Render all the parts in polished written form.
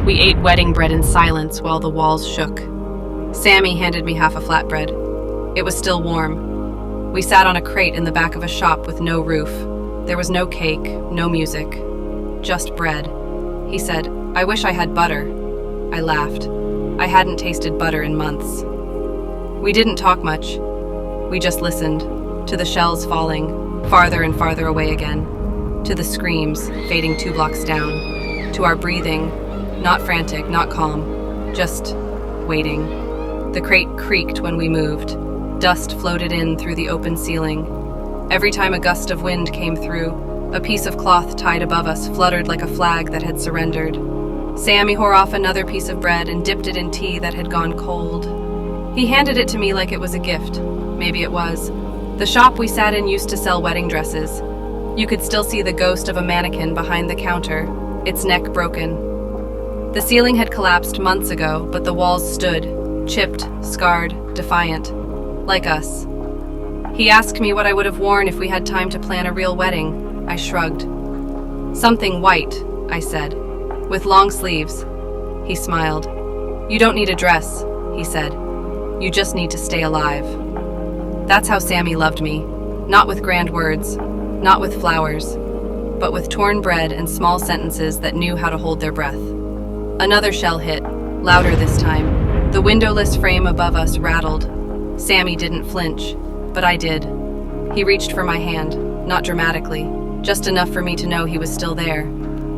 We ate wedding bread in silence while the walls shook. Sami handed me half a flatbread. It was still warm. We sat on a crate in the back of a shop with no roof. There was no cake, no music, just bread. He said, "I wish I had butter." I laughed. I hadn't tasted butter in months. We didn't talk much. We just listened, to the shells falling, farther and farther away again, to the screams, fading 2 blocks down, to our breathing, not frantic, not calm, just waiting. The crate creaked when we moved. Dust floated in through the open ceiling. Every time a gust of wind came through, a piece of cloth tied above us fluttered like a flag that had surrendered. Sami tore off another piece of bread and dipped it in tea that had gone cold. He handed it to me like it was a gift. Maybe it was. The shop we sat in used to sell wedding dresses. You could still see the ghost of a mannequin behind the counter, its neck broken. The ceiling had collapsed months ago, but the walls stood, chipped, scarred, defiant, like us. He asked me what I would have worn if we had time to plan a real wedding. I shrugged. "Something white," I said, "with long sleeves." He smiled. "You don't need a dress," he said. "You just need to stay alive." That's how Sami loved me. Not with grand words, not with flowers, but with torn bread and small sentences that knew how to hold their breath. Another shell hit, louder this time. The windowless frame above us rattled. Sami didn't flinch, but I did. He reached for my hand, not dramatically, just enough for me to know he was still there.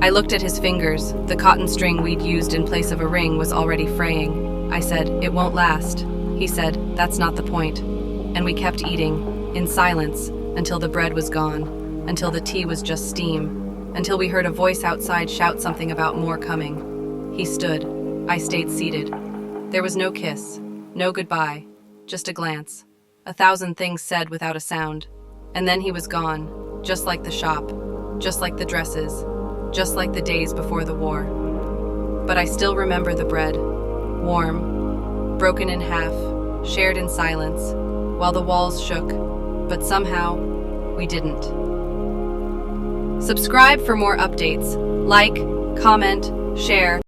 I looked at his fingers. The cotton string we'd used in place of a ring was already fraying. I said, "It won't last." He said, "That's not the point." And we kept eating, in silence, until the bread was gone, until the tea was just steam, until we heard a voice outside shout something about more coming. He stood. I stayed seated. There was no kiss, no goodbye, just a glance. 1,000 things said without a sound. And then he was gone, just like the shop, just like the dresses, just like the days before the war. But I still remember the bread, warm, broken in half, shared in silence, while the walls shook, but somehow we didn't. Subscribe for more updates. Like, comment, share.